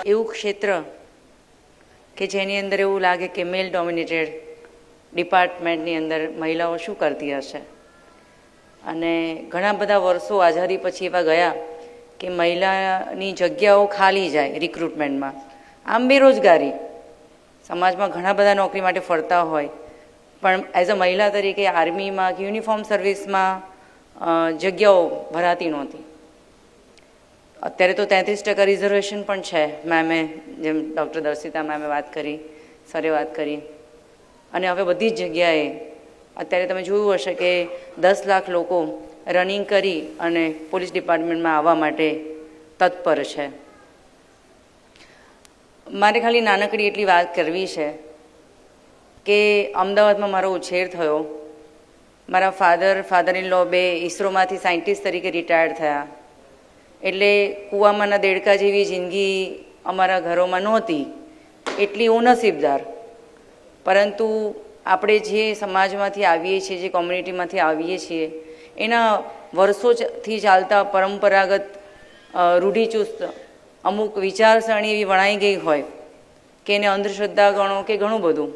એવું ક્ષેત્ર કે જેની અંદર એવું લાગે કે મેલ ડોમિનેટેડ ડિપાર્ટમેન્ટની અંદર મહિલાઓ શું કરતી હશે. અને ઘણા બધા વર્ષો આઝાદી પછી એવા ગયા કે મહિલાની જગ્યાઓ ખાલી જાય રિક્રુટમેન્ટમાં. આમ બેરોજગારી, સમાજમાં ઘણા બધા નોકરી માટે ફરતા હોય, પણ એઝ અ મહિલા તરીકે આર્મીમાં કે યુનિફોર્મ સર્વિસમાં જગ્યાઓ ભરાતી નહોતી. અત્યારે તો 33% રિઝર્વેશન પણ છે. મેમે જેમ ડૉક્ટર દર્શિતા મેમે વાત કરી, સરે વાત કરી. અને હવે બધી જ જગ્યાએ અત્યારે તમે જોયું હશે કે 10 લાખ લોકો રનિંગ કરી અને પોલીસ ડિપાર્ટમેન્ટમાં આવવા માટે તત્પર છે. મારે ખાલી નાનકડી એટલી વાત કરવી છે કે અમદાવાદમાં મારો ઉછેર થયો. મારા ફાધર ઇન લો બે ઇસરોમાંથી સાયન્ટિસ્ટ તરીકે રિટાયર્ડ થયા. એટલે કૂવામાંના દેડકા જેવી જિંદગી અમારા ઘરોમાં નહોતી, એટલી હું નસીબદાર. પરંતુ આપણે જે સમાજમાંથી આવીએ છીએ, જે કોમ્યુનિટીમાંથી આવીએ છીએ, એના વર્ષોથી ચાલતા પરંપરાગત રૂઢિચુસ્ત અમુક વિચારસરણી એવી વણાઈ ગઈ હોય કે એને અંધશ્રદ્ધા ગણો કે ઘણું બધું.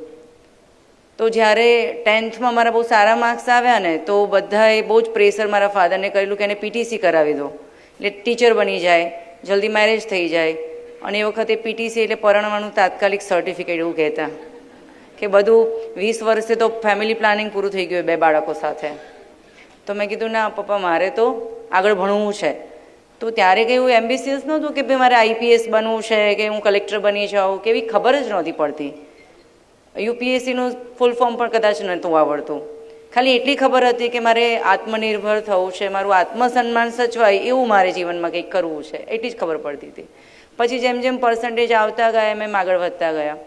તો જ્યારે 10થમાં મારા બહુ સારા માર્ક્સ આવ્યા ને, તો બધાએ બહુ જ પ્રેશર મારા ફાધરને કરેલું કે એને પીટીસી કરાવી દો, એટલે ટીચર બની જાય, જલ્દી મેરેજ થઈ જાય. અને એ વખતે પીટીસી એટલે પરણવાનું તાત્કાલિક સર્ટિફિકેટ એવું કહેતા કે બધું 20 વર્ષે તો ફેમિલી પ્લાનિંગ પૂરું થઈ ગયું 2 બાળકો સાથે. તો મેં કીધું ના પપ્પા, મારે તો આગળ ભણવું છે. તો ત્યારે કંઈ એવું એમ્બિશિયસ નહોતું કે ભાઈ મારે આઈપીએસ બનવું છે કે હું કલેક્ટર બની જાઉં, કે એવી ખબર જ નહોતી પડતી. યુપીએસસીનું ફૂલ ફોર્મ પણ કદાચ નહોતું આવડતું. ખાલી એટલી ખબર હતી કે મારે આત્મનિર્ભર થવું છે, મારું આત્મસન્માન સચવાય એવું મારે જીવનમાં કંઈક કરવું છે, એટલી જ ખબર પડતી હતી. પછી જેમ જેમ પર્સન્ટેજ આવતા ગયા, એમ આગળ વધતા ગયા.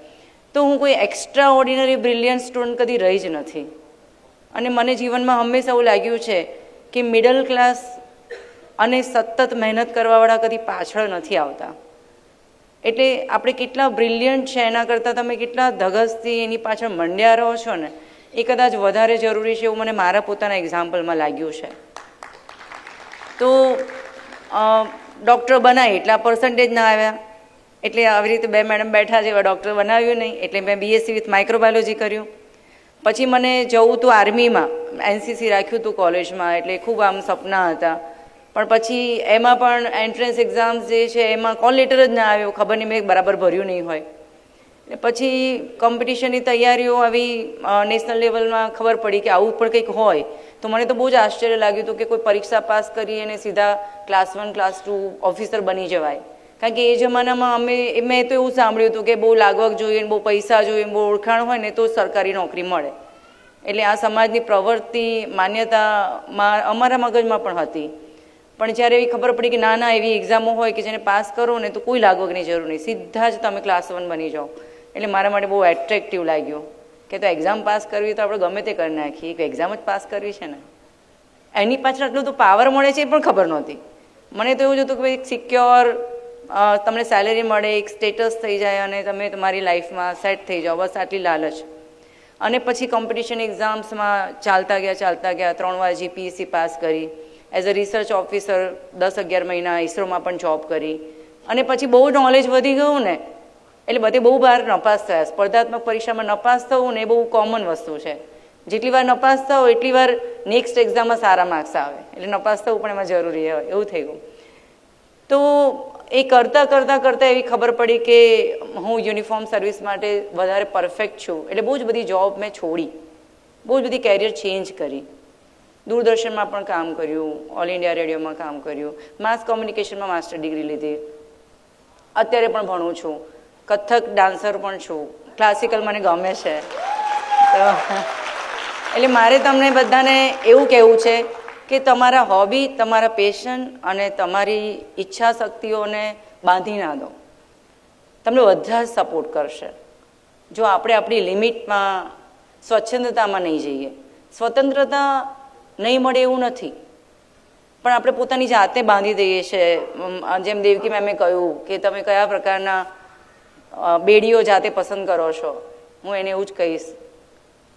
તો હું કોઈ એક્સ્ટ્રા ઓર્ડિનરી બ્રિલિયન્ટ સ્ટુડન્ટ કદી રહી જ નથી. અને મને જીવનમાં હંમેશા એવું લાગ્યું છે કે મિડલ ક્લાસ અને સતત મહેનત કરવાવાળા કદી પાછળ નથી આવતા. એટલે આપણે કેટલા બ્રિલિયન્ટ છે એના કરતાં તમે કેટલા ધગસથી એની પાછળ મંડ્યા રહો છો ને, એ કદાચ વધારે જરૂરી છે એવું મને મારા પોતાના એક્ઝામ્પલમાં લાગ્યું છે. તો ડૉક્ટર બનાવી એટલા પર્સન્ટેજ ના આવ્યા, એટલે આવી રીતે 2 મેડમ બેઠા છે, એવા ડૉક્ટર બનાવ્યું નહીં, એટલે મેં બીએસસી વિથ માઇક્રોબાયોલોજી કર્યું. પછી મને જવું હતું આર્મીમાં, એનસીસી રાખ્યું હતું કોલેજમાં, એટલે ખૂબ આમ સપના હતા. પણ પછી એમાં પણ એન્ટ્રન્સ એક્ઝામ્સ જે છે એમાં કોલ લેટર જ ના આવ્યો, ખબર નહીં મેં બરાબર ભર્યું નહીં હોય. પછી કોમ્પિટિશનની તૈયારીઓ આવી, નેશનલ લેવલમાં ખબર પડી કે આવું પણ કંઈક હોય. તો મને તો બહુ જ આશ્ચર્ય લાગ્યું હતું કે કોઈ પરીક્ષા પાસ કરી અને સીધા ક્લાસ 1 ક્લાસ 2 ઓફિસર બની જવાય. કારણ કે એ જમાનામાં મેં તો એવું સાંભળ્યું હતું કે બહુ લાગવગ જોઈએ, બહુ પૈસા જોઈએ, બહુ ઓળખાણ હોય ને તો સરકારી નોકરી મળે. એટલે આ સમાજની પ્રવૃત્તિ માન્યતામાં અમારા મગજમાં પણ હતી. પણ જ્યારે એવી ખબર પડી કે ના એવી એક્ઝામો હોય કે જેને પાસ કરો ને તો કોઈ લાગવગની જરૂર નહીં, સીધા જ તમે ક્લાસ 1 બની જાઓ. એટલે મારા માટે બહુ એટ્રેક્ટિવ લાગ્યું કે તો એક્ઝામ પાસ કરવી તો આપણે ગમે તે કરી નાખીએ, એક એક્ઝામ જ પાસ કરવી છે ને, એની પાછળ આટલું તો પાવર મળે છે એ પણ ખબર નહોતી. મને તો એવું જ હતું કે ભાઈ સિક્યોર તમને સેલેરી મળે, એક સ્ટેટસ થઈ જાય અને તમે તમારી લાઈફમાં સેટ થઈ જાઓ, બસ આટલી લાલચ. અને પછી કોમ્પિટિશન એક્ઝામ્સમાં ચાલતા ગયા 3 વાર જીપીએસસી પાસ કરી. એઝ અ રિસર્ચ ઓફિસર 10-11 મહિના ઇસરોમાં પણ જોબ કરી. અને પછી બહુ નોલેજ વધી ગયું ને, એટલે બધે બહુ વાર નપાસ થયા. સ્પર્ધાત્મક પરીક્ષામાં નપાસ થવું ને એ બહુ કોમન વસ્તુ છે. જેટલી વાર નપાસ થાવ એટલી વાર નેક્સ્ટ એક્ઝામમાં સારા માર્ક્સ આવે, એટલે નપાસ થવું પણ એમાં જરૂરી હોય એવું થઈ ગયું. તો એ કરતાં એવી ખબર પડી કે હું યુનિફોર્મ સર્વિસ માટે વધારે પરફેક્ટ છું. એટલે બહુ જ બધી જોબ મેં છોડી, બહુ જ બધી કેરિયર ચેન્જ કરી. દૂરદર્શનમાં પણ કામ કર્યું, ઓલ ઇન્ડિયા રેડિયોમાં કામ કર્યું, માસ કોમ્યુનિકેશનમાં માસ્ટર ડિગ્રી લીધી. અત્યારે પણ ભણું છું, કથક ડાન્સર પણ છું, ક્લાસિકલ મને ગમે છે. તો એટલે મારે તમને બધાને એવું કહેવું છે કે તમારા હોબી, તમારા પેશન અને તમારી ઈચ્છા શક્તિઓને બાંધી ના દો. તમને બધા જ સપોર્ટ કરશે જો આપણે આપણી લિમિટમાં, સ્વચ્છંદતામાં નહીં જઈએ. સ્વતંત્રતા નહીં મળે એવું નથી, પણ આપણે પોતાની જાતે બાંધી દઈએ છીએ. જેમ દેવકી મેમે કહ્યું કે તમે કયા પ્રકારના બેડીઓ જાતે પસંદ કરો છો, હું એને એવું જ કહીશ.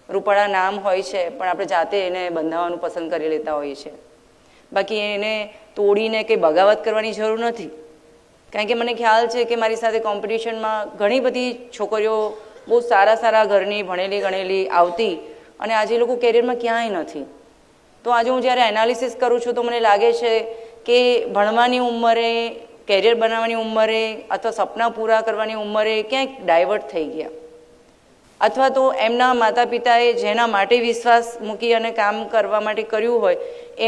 રૂપાળા નામ હોય છે પણ આપણે જાતે એને બંધાવવાનું પસંદ કરી લેતા હોઈએ છીએ. બાકી એને તોડીને કંઈ બગાવત કરવાની જરૂર નથી. કારણ કે મને ખ્યાલ છે કે મારી સાથે કોમ્પિટિશનમાં ઘણી બધી છોકરીઓ બહુ સારા સારા ઘરની ભણેલી ગણેલી આવતી અને આજે એ લોકો કેરિયરમાં ક્યાંય નથી. તો આજે હું જ્યારે એનાલિસિસ કરું છું તો મને લાગે છે કે ભણવાની ઉંમરે, કેરિયર બનાવવાની ઉંમરે અથવા સપના પૂરા કરવાની ઉંમરે ક્યાંક ડાયવર્ટ થઈ ગયા, અથવા તો એમના માતા પિતાએ જેના માટે વિશ્વાસ મૂકી અને કામ કરવા માટે કર્યું હોય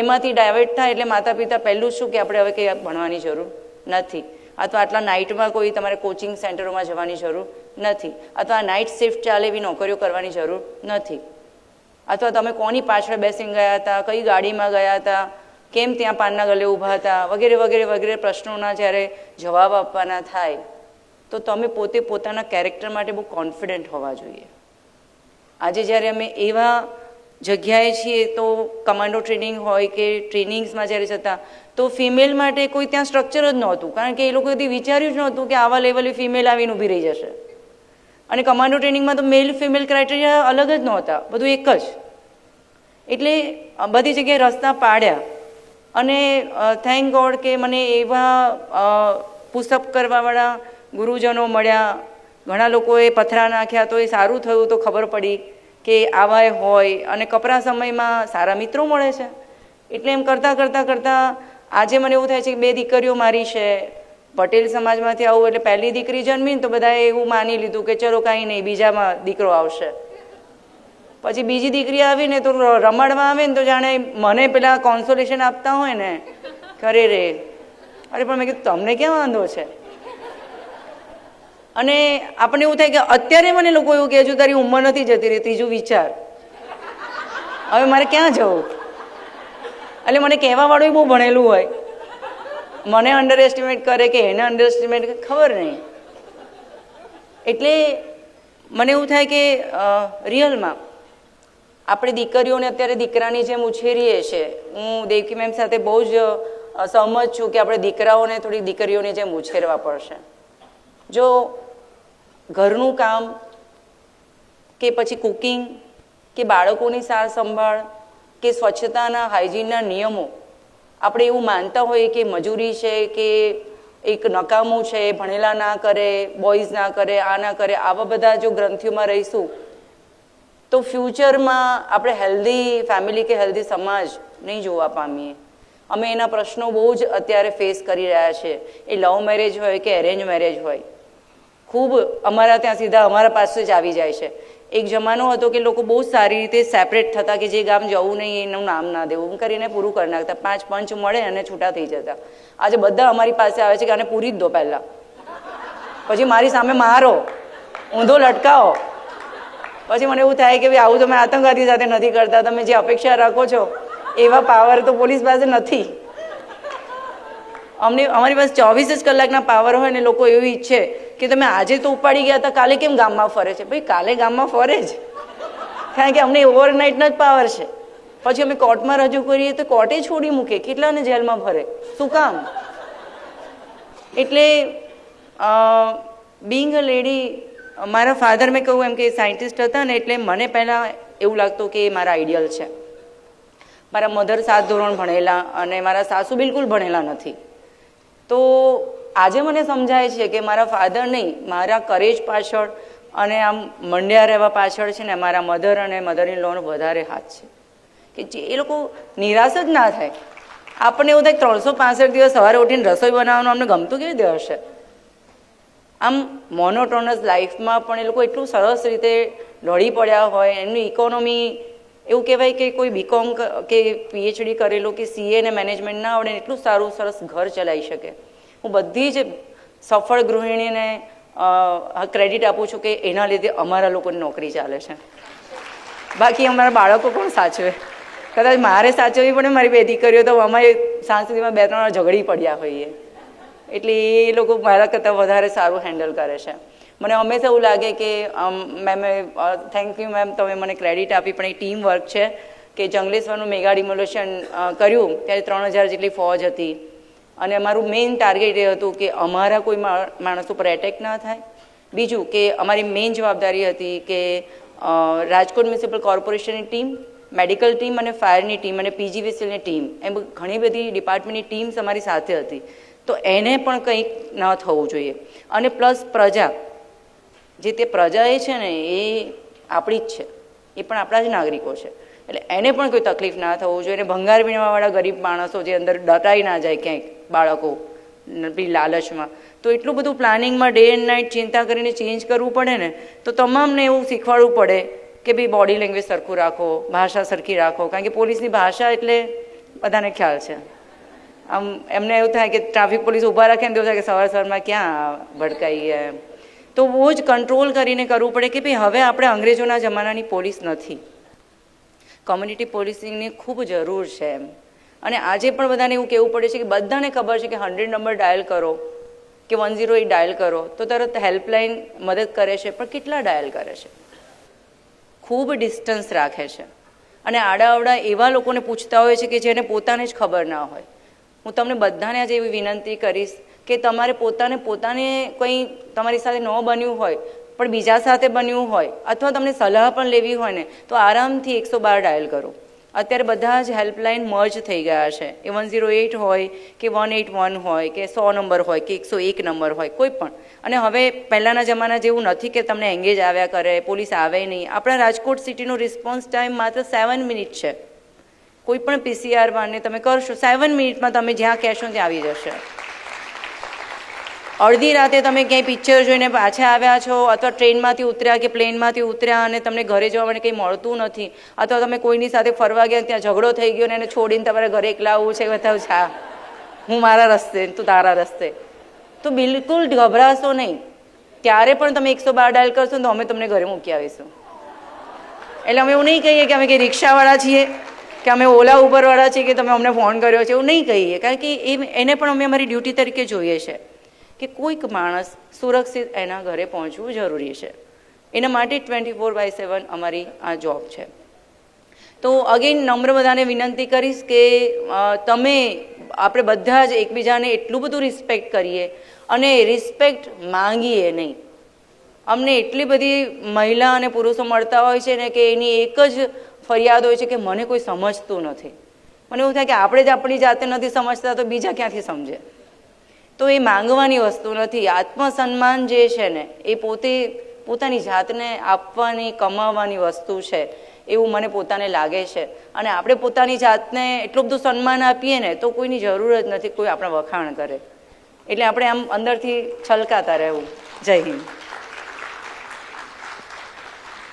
એમાંથી ડાયવર્ટ થાય એટલે માતા પિતા પહેલું શું કે આપણે હવે કંઈ ભણવાની જરૂર નથી, અથવા આટલા નાઇટમાં કોઈ તમારે કોચિંગ સેન્ટરોમાં જવાની જરૂર નથી, અથવા નાઇટ શિફ્ટ ચાલે એવી નોકરીઓ કરવાની જરૂર નથી, અથવા તમે કોની પાછળ બેસીને ગયા હતા, કઈ ગાડીમાં ગયા હતા, કેમ ત્યાં પાનના ગલે ઊભા હતા, વગેરે વગેરે વગેરે પ્રશ્નોના જ્યારે જવાબ આપવાના થાય તો તમે પોતે પોતાના કેરેક્ટર માટે બહુ કોન્ફિડન્ટ હોવા જોઈએ. આજે જ્યારે અમે એવા જગ્યાએ છીએ તો કમાન્ડો ટ્રેનિંગ હોય કે ટ્રેનિંગ્સમાં જ્યારે જતા તો ફિમેલ માટે કોઈ ત્યાં સ્ટ્રક્ચર જ નહોતું, કારણ કે એ લોકો કદી વિચાર્યું જ નહોતું કે આવા લેવલે ફિમેલ આવીને ઊભી રહી જશે. અને કમાન્ડો ટ્રેનિંગમાં તો મેલ ફિમેલ ક્રાઇટેરિયા અલગ જ નહોતા, બધું એક જ. એટલે બધી જગ્યાએ રસ્તા પાડ્યા અને થેન્ક ગોડ કે મને એવા પુશઅપ કરવાવાળા ગુરુજનો મળ્યા, ઘણા લોકોએ પથરા નાખ્યા તો એ સારું થયું તો ખબર પડી કે આવાય હોય, અને કપરા સમયમાં સારા મિત્રો મળે છે. એટલે એમ કરતાં કરતાં કરતાં આજે મને એવું થાય છે કે 2 દીકરીઓ મારી છે, પટેલ સમાજમાંથી આવું એટલે પહેલી દીકરી જન્મીને તો બધાએ એવું માની લીધું કે ચલો કાંઈ નહીં બીજામાં દીકરો આવશે. પછી બીજી દીકરી આવીને તો રમાડવા આવે ને તો જાણે મને પેલા કોન્સોલેશન આપતા હોય ને, કરે રે અરે પણ મેં કીધું તમને ક્યાં વાંધો છે. અને આપણને એવું થાય કે અત્યારે મને લોકો એવું કહે છે તારી ઉંમર નથી જતી રહી, ત્રીજું વિચાર હવે મારે ક્યાં જવું. એટલે મને કહેવાવાળું બહુ ભણેલું હોય, મને અંડર એસ્ટિમેટ કરે કે એને અંડર એસ્ટિમેટ કરે ખબર નહીં. એટલે મને એવું થાય કે રિયલમાં આપણે દીકરીઓને અત્યારે દીકરાની જેમ ઉછેરીએ છીએ. હું દેવકી મેમ સાથે બહુ જ સહમત છું કે આપણે દીકરાઓને થોડી દીકરીઓની જેમ ઉછેરવા પડશે. જો ઘરનું કામ કે પછી કુકિંગ કે બાળકોની સાર સંભાળ કે સ્વચ્છતાના હાઇજીનના નિયમો આપણે એવું માનતા હોઈએ કે મજૂરી છે કે એક નકામું છે, ભણેલા ના કરે, બોયઝ ના કરે, આ ના કરે, આવા બધા જો ગ્રંથિઓમાં રહીશું તો ફ્યુચરમાં આપણે હેલ્ધી ફેમિલી કે હેલ્ધી સમાજ નહીં જોવા પામીએ. અમે એના પ્રશ્નો બહુ જ અત્યારે ફેસ કરી રહ્યા છે. એ લવ મેરેજ હોય કે એરેન્જ મેરેજ હોય, ખૂબ અમારા ત્યાં સીધા અમારા પાસે જ આવી જાય છે. એક જમાનો હતો કે લોકો બહુ સારી રીતે સેપરેટ થતા કે જે ગામ જવું નહીં એનું નામ ના દેવું કરીને પૂરું કરી નાખતા, 5 પંચ મળે અને છૂટા થઈ જતા. આજે બધા અમારી પાસે આવે છે કે આને પૂરી જ દો પહેલાં, પછી મારી સામે મારો, ઊંધો લટકાવો. પછી મને એવું થાય કે ભાઈ આવું તમે આતંકવાદી સાથે નથી કરતા, તમે જે અપેક્ષા રાખો છો એવા પાવર તો પોલીસ પાસે નથી. અમારી પાસે 24 જ કલાકના પાવર હોય ને લોકો એવું ઈચ્છે કે તમે આજે તો ઉપાડી ગયા હતા કાલે કેમ ગામમાં ફરે છે. ભાઈ કાલે ગામમાં ફરે જ, કારણ કે અમને ઓવરનાઇટનો જ પાવર છે. પછી અમે કોર્ટમાં રજૂ કરીએ તો કોર્ટે છોડી મૂકે, કેટલાને જેલમાં ભરે, શું કામ? એટલે બિંગ અ લેડી, મારા ફાધર મેં કહું એમ કે સાયન્ટિસ્ટ હતા ને એટલે મને પહેલાં એવું લાગતું કે એ મારા આઈડિયલ છે. મારા મધર 7 ધોરણ ભણેલા અને મારા સાસુ બિલકુલ ભણેલા નથી. તો આજે મને સમજાય છે કે મારા ફાધર નહીં, મારા કરેજ પાછળ અને આમ મંડ્યા રહેવા પાછળ છે ને મારા મધર અને મધર ઇન લોનો વધારે હાથ છે. કે જે એ લોકો નિરાશ જ ના થાય. આપણને એવું થાય 365 દિવસ સવારે ઉઠીને રસોઈ બનાવવાનું અમને ગમતું કેવી રીતે હશે? આમ મોનોટોનસ લાઈફમાં પણ એ લોકો એટલું સરસ રીતે ઢળી પડ્યા હોય. એમની ઇકોનોમી એવું કહેવાય કે કોઈ બીકોમ કે પીએચડી કરેલો કે સીએ ને મેનેજમેન્ટ ના આવડે એટલું સારું સરસ ઘર ચલાવી શકે. હું બધી જ સફળ ગૃહિણીને ક્રેડિટ આપું છું કે એના લીધે અમારા લોકોની નોકરી ચાલે છે. બાકી અમારા બાળકો કોણ સાચવે? કદાચ મારે સાચવવી પડે મારી 2 દીકરીઓ તો અમારે સાંજ સુધીમાં 2-3 વાર ઝઘડી પડ્યા હોઈએ. એટલે એ લોકો મારા કરતાં વધારે સારું હેન્ડલ કરે છે. મને હંમેશા એવું લાગે કે મેમે થેન્ક યુ મેમ, તમે મને ક્રેડિટ આપી, પણ એ ટીમ વર્ક છે કે જંગલેશ્વરનું મેગા ડિમોલેશન કર્યું ત્યારે 3000 જેટલી ફોજ હતી અને અમારું મેઇન ટાર્ગેટ એ હતું કે અમારા કોઈ માણસ ઉપર એટેક ના થાય. બીજું કે અમારી મેઇન જવાબદારી હતી કે રાજકોટ મ્યુનિસિપલ કોર્પોરેશનની ટીમ, મેડિકલ ટીમ અને ફાયરની ટીમ અને પીજીવીસીએલની ટીમ, એમ ઘણી બધી ડિપાર્ટમેન્ટની ટીમ્સ અમારી સાથે હતી. તો એને પણ કંઈક ન થવું જોઈએ. અને પ્લસ પ્રજા, જે તે પ્રજા એ છે ને એ આપણી જ છે, એ પણ આપણા જ નાગરિકો છે, એટલે એને પણ કોઈ તકલીફ ના થવું જોઈએ. અને ભંગાર વીણવાવાળા ગરીબ માણસો જે અંદર દટાઈ ના જાય ક્યાંક બાળકો લાલચમાં, તો એટલું બધું પ્લાનિંગમાં ડે એન્ડ નાઇટ ચિંતા કરીને ચેન્જ કરવું પડે ને, તો તમામને એવું શીખવાડવું પડે કે ભાઈ બોડી લેંગ્વેજ સરખું રાખો, ભાષા સરખી રાખો. કારણ કે પોલીસની ભાષા એટલે બધાને ખ્યાલ છે. આમ એમને એવું થાય કે ટ્રાફિક પોલીસ ઊભા રાખે ને તો એવું થાય કે સવાર સવારમાં ક્યાં ભડકાઈએ એમ. તો બહુ જ કંટ્રોલ કરીને કરવું પડે કે ભાઈ હવે આપણે અંગ્રેજોના જમાનાની પોલીસ નથી, કોમ્યુનિટી પોલીસિંગની ખૂબ જરૂર છે એમ. અને આજે પણ બધાને એવું કહેવું પડે છે કે બધાને ખબર છે કે 100 નંબર ડાયલ કરો કે 108 ડાયલ કરો તો તરત હેલ્પલાઇન મદદ કરે છે, પણ કેટલા ડાયલ કરે છે? ખૂબ ડિસ્ટન્સ રાખે છે અને આડાઅવડા એવા લોકોને પૂછતા હોય છે કે જેને પોતાને જ ખબર ના હોય. હું તમને બધાને આજે એવી વિનંતી કરીશ કે તમારે પોતાને કંઈ તમારી સાથે ન બન્યું હોય પણ બીજા સાથે બન્યું હોય અથવા તમને સલાહ પણ લેવી હોય ને તો આરામથી 112 ડાયલ કરો. અત્યારે બધા જ હેલ્પલાઇન મર્જ થઈ ગયા છે. એ 108 હોય કે 181 હોય કે 100 નંબર હોય કે 101 નંબર હોય, કોઈ પણ. અને હવે પહેલાંના જમાના જેવું નથી કે તમને એંગેજ આવ્યા કરે, પોલીસ આવે નહીં. આપણા રાજકોટ સિટીનો રિસ્પોન્સ ટાઈમ માત્ર 7 મિનિટ છે. કોઈ પણ PCR વાળને તમે કરશો 7 મિનિટમાં તમે જ્યાં કહેશો ત્યાં આવી જશે. અડધી રાતે તમે ક્યાંય પિક્ચર જોઈને પાછા આવ્યા છો અથવા ટ્રેનમાંથી ઉતર્યા કે પ્લેનમાંથી ઉતર્યા અને તમને ઘરે જવા માટે કંઈ મળતું નથી, અથવા તમે કોઈની સાથે ફરવા ગયા ત્યાં ઝઘડો થઈ ગયો ને એને છોડીને તમારે ઘરે એકલા આવવું છે, બતાવ છા હું મારા રસ્તે તું તારા રસ્તે, તો બિલકુલ ગભરાશો નહીં. ત્યારે પણ તમે 112 ડાયલ કરશો ને તો અમે તમને ઘરે મૂકી આવીશું. એટલે અમે એવું નહીં કહીએ કે અમે કંઈ રિક્ષાવાળા છીએ કે અમે ઓલા ઉબરવાળા છીએ કે તમે અમને ફોન કર્યો છે, એવું નહીં કહીએ. કારણ કે એને પણ અમે અમારી ડ્યુટી તરીકે જોઈએ છે કે કોઈક માણસ સુરક્ષિત એના ઘરે પહોંચવું જરૂરી છે. એના માટે 24/7 અમારી આ જોબ છે. તો અગેન નમ્ર બધાને વિનંતી કરીશ કે આપણે બધા જ એકબીજાને એટલું બધું રિસ્પેક્ટ કરીએ અને રિસ્પેક્ટ માંગીએ નહીં. અમને એટલી બધી મહિલા અને પુરુષો મળતા હોય છે ને કે એની એક જ ફરિયાદ હોય છે કે મને કોઈ સમજતું નથી. મને એવું થાય કે આપણે જ આપણી જાતે નથી સમજતા તો બીજા ક્યાંથી સમજે? તો એ માંગવાની વસ્તુ નથી. આત્મસન્માન જે છે ને એ પોતાની જાતને આપવાની, કમાવાની વસ્તુ છે એવું મને પોતાને લાગે છે. અને આપણે પોતાની જાતને એટલું બધું સન્માન આપીએ ને તો કોઈની જરૂર જ નથી કોઈ આપણા વખાણ કરે. એટલે આપણે આમ અંદરથી છલકાતા રહેવું. જય હિન્દ.